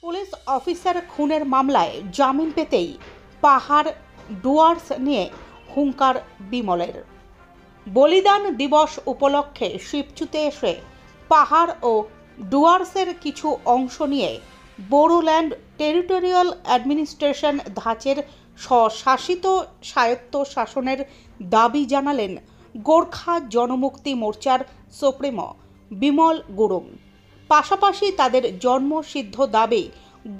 Police officer খুনের মামলায় জামিন পেতেই পাহাড় ডুয়ার্স নিয়ে হুঙ্কার বিমলের। বলিদান দিবস উপলক্ষে শিবচুতে এসে পাহাড় ও ডুয়ার্সের কিছু অংশ নিয়ে বোডোল্যান্ড টেরিটোরিয়াল অ্যাডমিনিস্ট্রেশন ধাঁচের স্বশাসিত স্বায়ত্ত শাসনের দাবি জানালেন গোর্খা জনমুক্তি মোর্চার সুপ্রিমো বিমল গুরুং। পাশাপাশি তাদের জন্মসিদ্ধ দাবি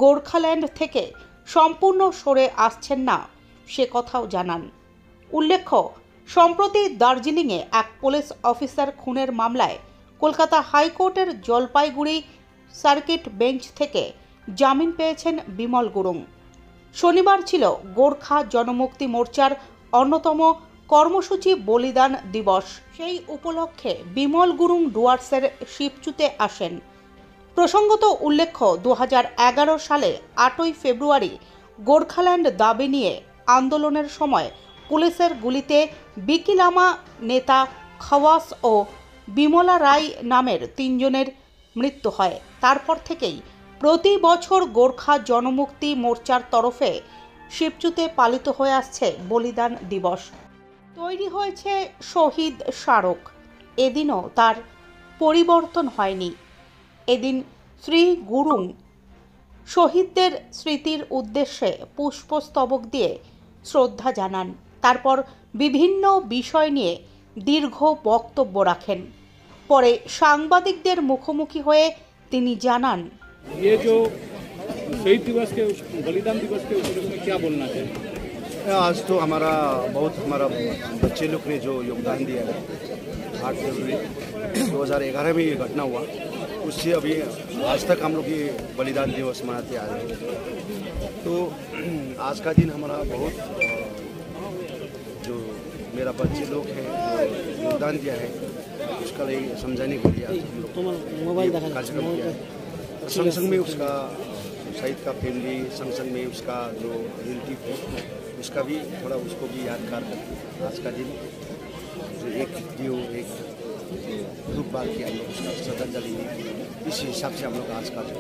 গোর্খাল্যান্ড থেকে সম্পূর্ণ সরে আসছেন না সে কথাও জানান। উল্লেখ্য, সম্প্রতি দার্জিলিংয়ে এক পুলিশ অফিসার খুনের মামলায় কলকাতা হাইকোর্টের জলপাইগুড়ি সার্কিট বেঞ্চ থেকে জামিন পেয়েছেন বিমল গুরুং। শনিবার ছিল গোর্খা জনমুক্তি মোর্চার অন্যতম কর্মসূচি বলিদান দিবস। সেই উপলক্ষে বিমল গুরুং ডুয়ার্সের শিবচুতে আসেন। প্রসঙ্গত উল্লেখ্য, 2011 সালে 8ই ফেব্রুয়ারি গোর্খাল্যান্ড দাবি নিয়ে আন্দোলনের সময় পুলিশের গুলিতে বিকিলামা নেতা খওয়াস ও বিমলা রায় নামের 3 জনের মৃত্যু হয়। তারপর থেকেই প্রতি বছর গোর্খা জনমুক্তি মোর্চার তরফে শিবচুতে পালিত হয়ে আসছে বলিদান দিবস। তৈরি হয়েছে শহীদ স্মারক, এদিনও তার পরিবর্তন হয়নি। এদিন শ্রী গুরুং শহীদদের স্মৃতির উদ্দেশ্যে পুষ্পস্তবক দিয়ে শ্রদ্ধা জানান। তারপর বিভিন্ন বিষয় নিয়ে দীর্ঘ বক্তব্য রাখেন। পরে সাংবাদিকদের মুখোমুখি হয়ে তিনি জানান, ये जो शहीद दिवस के बलिदान दिवस के उपलक्ष्य में क्या बोलना चाहिए? आज तो हमारा बच्चे लोग ने जो योगदान दिया है 8 फरवरी 2011 में ये घटना हुआ, उससे अभी आज तक हम लोग ये बलिदान दिवस मनाते आ रहे हैं। तो आज का दिन हमारा बहुत जो मेरा बच्चे लोग हैं जो योगदान दिया है उसका लिए समझाने के लिए आज हम लोग कार्यक्रम किया है। संग संग में उसका शहीद का फैमिली, संग संग में उसका जो रिलेटिव है उसका भी थोड़ा उसको भी यादगार करके आज का दिन जो एक ग्रुप बार की हम लोग उसका श्रद्धांजलि इस हिसाब से हम लोग आज का जो